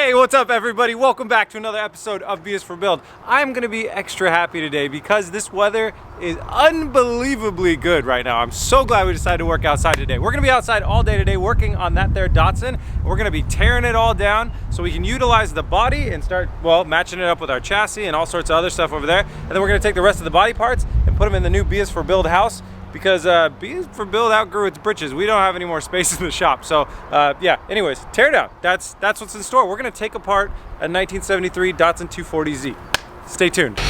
Hey, what's up everybody? Welcome back to another episode of B is for Build. I'm gonna be extra happy today because this weather is unbelievably good right now. I'm so glad we decided to work outside today. We're gonna be outside all day today working on that there Datsun. We're gonna be tearing it all down so we can utilize the body and start, well, matching it up with our chassis and all sorts of other stuff over there. And then we're gonna take the rest of the body parts and put them in the new B is for Build house, because B is for Build outgrew its britches. We don't have any more space in the shop. So yeah, anyways, tear down. That's what's in store. We're gonna take apart a 1973 Datsun 240Z. Stay tuned.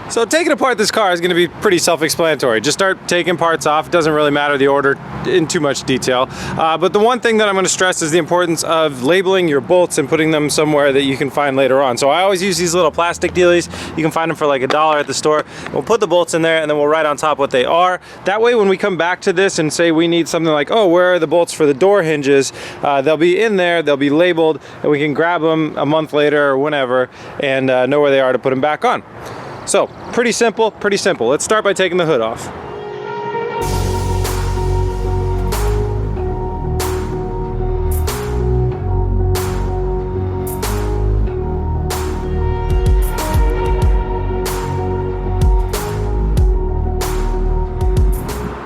So taking apart this car is going to be pretty self-explanatory. Just start taking parts off. It doesn't really matter the order in too much detail. But the one thing that I'm going to stress is the importance of labeling your bolts and putting them somewhere that you can find later on. So I always use these little plastic dealies. You can find them for like $1 at the store. We'll put the bolts in there and then we'll write on top what they are. That way when we come back to this and say we need something like, oh, where are the bolts for the door hinges? They'll be in there, they'll be labeled, and we can grab them a month later or whenever and know where they are to put them back on. So, pretty simple, pretty simple. Let's start by taking the hood off.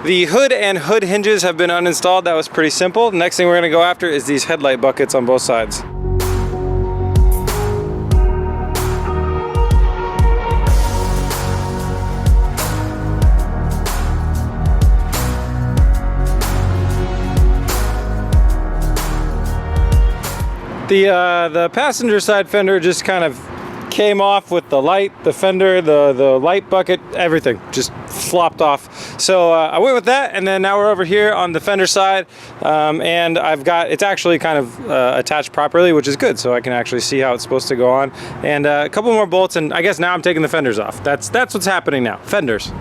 The hood and hood hinges have been uninstalled. That was pretty simple. The next thing we're gonna go after is these headlight buckets on both sides. The passenger side fender just kind of came off with the light, the fender, the light bucket, everything just flopped off. So I went with that, and then now we're over here on the fender side, and it's actually kind of attached properly, which is good, so I can actually see how it's supposed to go on. And a couple more bolts, and I guess now I'm taking the fenders off. That's what's happening now, fenders.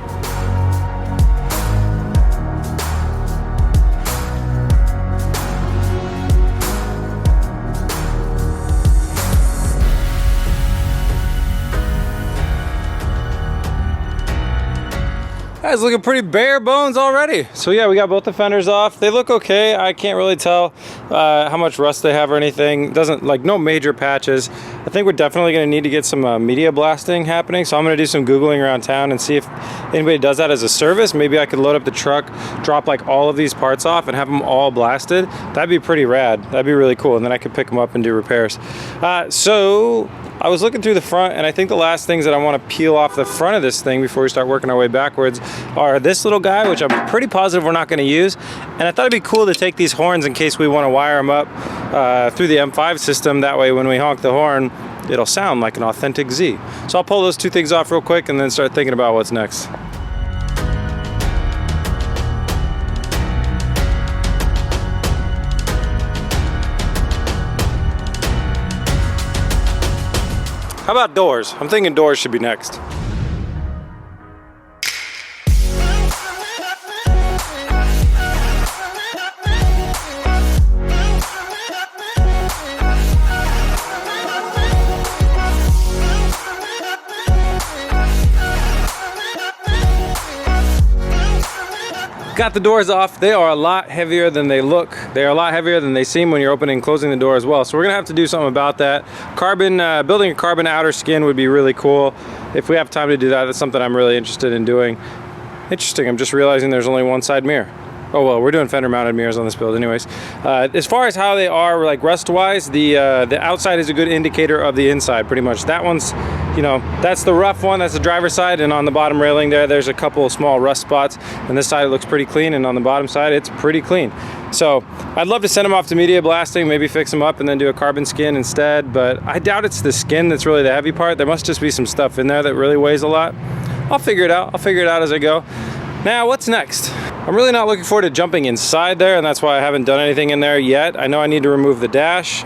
It's looking pretty bare bones already. So yeah, we got both the fenders off. They look okay. I can't really tell how much rust they have or anything. Doesn't, like, no major patches. I think we're definitely gonna need to get some media blasting happening. So I'm gonna do some Googling around town and see if anybody does that as a service. Maybe I could load up the truck, drop like all of these parts off and have them all blasted. That'd be pretty rad. That'd be really cool. And then I could pick them up and do repairs. So I was looking through the front, and I think the last things that I want to peel off the front of this thing before we start working our way backwards are this little guy, which I'm pretty positive we're not going to use. And I thought it'd be cool to take these horns in case we want to wire them up through the M5 system. That way when we honk the horn, it'll sound like an authentic Z. So I'll pull those two things off real quick and then start thinking about what's next. How about doors? I'm thinking doors should be next. Got the doors off. They are a lot heavier than they look. They are a lot heavier than they seem when you're opening and closing the door as well. So we're gonna have to do something about that. Building a carbon outer skin would be really cool. If we have time to do that, that's something I'm really interested in doing. Interesting, I'm just realizing there's only one side mirror. Oh well, we're doing fender mounted mirrors on this build anyways. As far as how they are like rust wise, the outside is a good indicator of the inside pretty much. That one's, you know, that's the rough one, that's the driver's side, and on the bottom railing there's a couple of small rust spots, and this side it looks pretty clean, and on the bottom side it's pretty clean. So I'd love to send them off to media blasting, maybe fix them up and then do a carbon skin instead, but I doubt it's the skin that's really the heavy part. There must just be some stuff in there that really weighs a lot. I'll figure it out. I'll figure it out as I go. Now, what's next? I'm really not looking forward to jumping inside there, and that's why I haven't done anything in there yet. I know I need to remove the dash,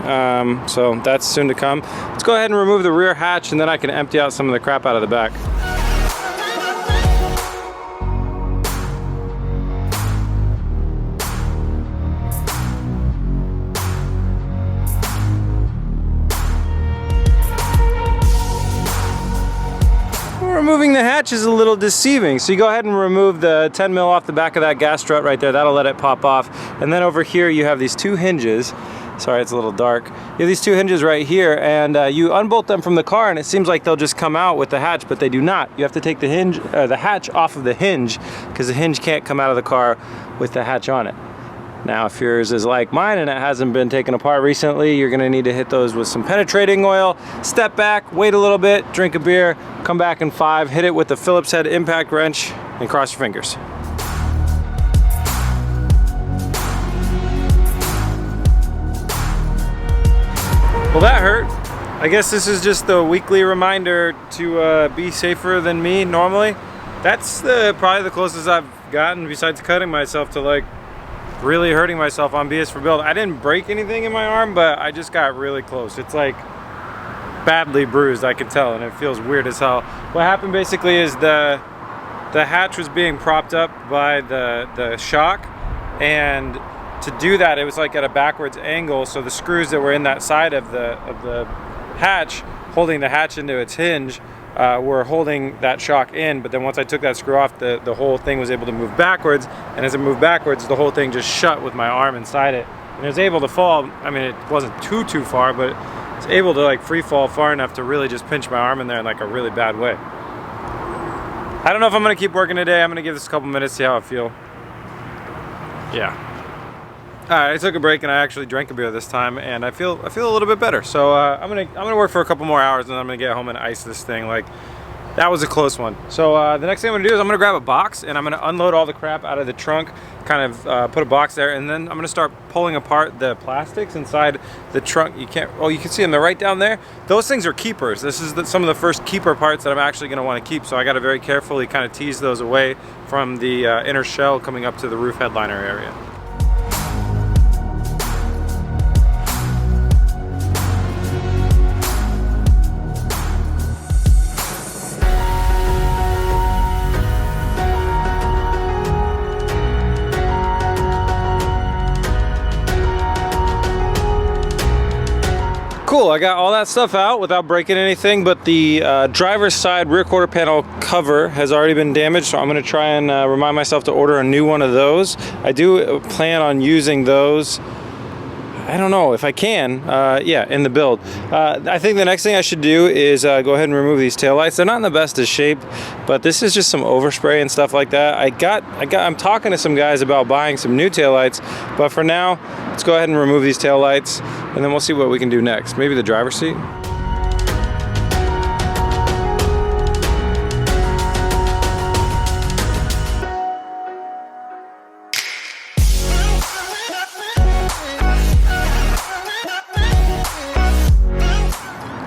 so that's soon to come. Let's go ahead and remove the rear hatch, and then I can empty out some of the crap out of the back. removing the hatch is a little deceiving. So you go ahead and remove the 10 mil off the back of that gas strut right there. That'll let it pop off. And then over here you have these two hinges. Sorry, it's a little dark. You have these two hinges right here, and you unbolt them from the car, and it seems like they'll just come out with the hatch, but they do not. You have to take the hatch off of the hinge, because the hinge can't come out of the car with the hatch on it. Now, if yours is like mine and it hasn't been taken apart recently, you're gonna need to hit those with some penetrating oil, step back, wait a little bit, drink a beer, come back in 5, hit it with the Phillips head impact wrench, and cross your fingers. Well, that hurt. I guess this is just the weekly reminder to be safer than me normally. That's probably the closest I've gotten, besides cutting myself, to like really hurting myself on BS for Build. I didn't break anything in my arm, but I just got really close. It's like badly bruised, I can tell, and it feels weird as hell. What happened basically is the hatch was being propped up by the shock, and to do that, it was like at a backwards angle, so the screws that were in that side of the hatch, holding the hatch into its hinge, were holding that shock in. But then once I took that screw off, the whole thing was able to move backwards, and as it moved backwards, the whole thing just shut with my arm inside it, and it was able to fall. I mean, it wasn't too far, but it's able to like free fall far enough to really just pinch my arm in there in like a really bad way. I don't know if I'm gonna keep working today. I'm gonna give this a couple minutes, see how I feel. Yeah. Alright, I took a break and I actually drank a beer this time, and I feel a little bit better. So I'm gonna work for a couple more hours, and then I'm gonna get home and ice this thing. Like, that was a close one. So the next thing I'm gonna do is I'm gonna grab a box, and I'm gonna unload all the crap out of the trunk, kind of put a box there, and then I'm gonna start pulling apart the plastics inside the trunk. You can see them, they're right down there. Those things are keepers. This is some of the first keeper parts that I'm actually gonna wanna keep, so I gotta very carefully kind of tease those away from the inner shell coming up to the roof headliner area. Cool, I got all that stuff out without breaking anything, but the driver's side rear quarter panel cover has already been damaged, so I'm going to try and remind myself to order a new one of those. I do plan on using those, I don't know if I can, yeah, in the build. I think the next thing I should do is go ahead and remove these taillights. They're not in the best of shape, but this is just some overspray and stuff like that. I'm talking to some guys about buying some new taillights, but for now, let's go ahead and remove these taillights, and then we'll see what we can do next. Maybe the driver's seat?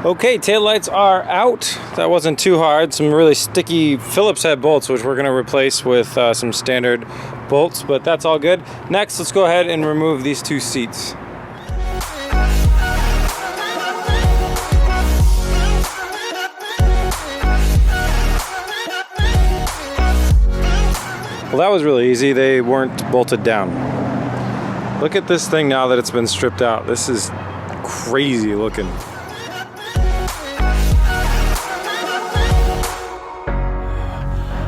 Okay, taillights are out. That wasn't too hard. Some really sticky Phillips head bolts, which we're going to replace with some standard bolts, but that's all good. Next, let's go ahead and remove these two seats. Well, that was really easy. They weren't bolted down. Look at this thing now that it's been stripped out. This is crazy looking.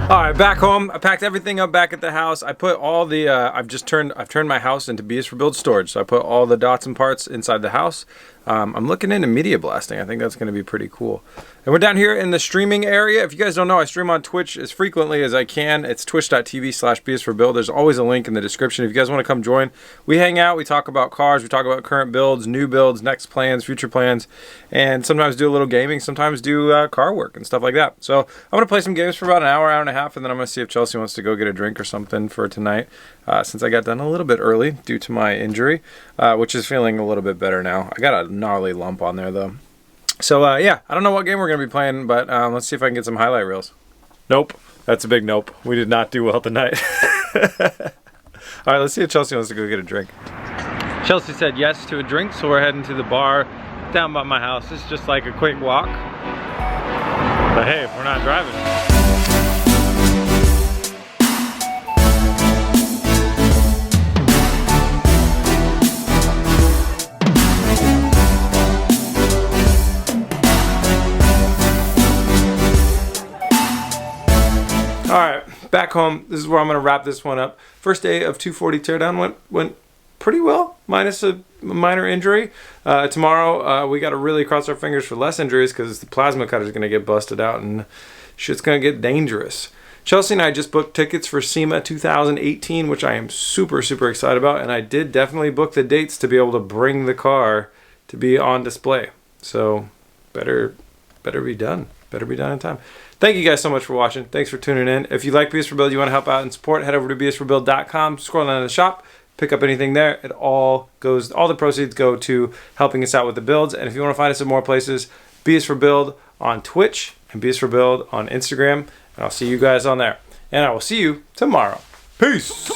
All right, back home. I packed everything up back at the house. I put all the, I've turned my house into BS for Build storage. So I put all the dots and parts inside the house. I'm looking into media blasting. I think that's gonna be pretty cool. And we're down here in the streaming area. If you guys don't know, I stream on Twitch as frequently as I can. It's twitch.tv/BS4Build. There's always a link in the description. If you guys wanna come join, we hang out, we talk about cars, we talk about current builds, new builds, next plans, future plans, and sometimes do a little gaming, sometimes do car work and stuff like that. So I'm gonna play some games for about an hour and a half, and then I'm gonna see if Chelsea wants to go get a drink or something for tonight, since I got done a little bit early due to my injury, which is feeling a little bit better now. I got a gnarly lump on there though. So yeah, I don't know what game we're gonna be playing, but let's see if I can get some highlight reels. Nope, that's a big nope. We did not do well tonight. All right, let's see if Chelsea wants to go get a drink. Chelsea said yes to a drink, so we're heading to the bar down by my house. It's just like a quick walk. But hey, if we're not driving. back home, this is where I'm going to wrap this one up. First day of 240 teardown went pretty well, minus a minor injury. Tomorrow, we got to really cross our fingers for less injuries because the plasma cutter is going to get busted out and shit's going to get dangerous. Chelsea and I just booked tickets for SEMA 2018, which I am super, super excited about. And I did definitely book the dates to be able to bring the car to be on display. So better be done. Better be done in time. Thank you guys so much for watching. Thanks for tuning in. If you like BS for Build, you want to help out and support, head over to bsforbuild.com, scroll down to the shop, pick up anything there. All the proceeds go to helping us out with the builds. And if you want to find us in more places, BS for Build on Twitch and BS for Build on Instagram. And I'll see you guys on there. And I will see you tomorrow. Peace.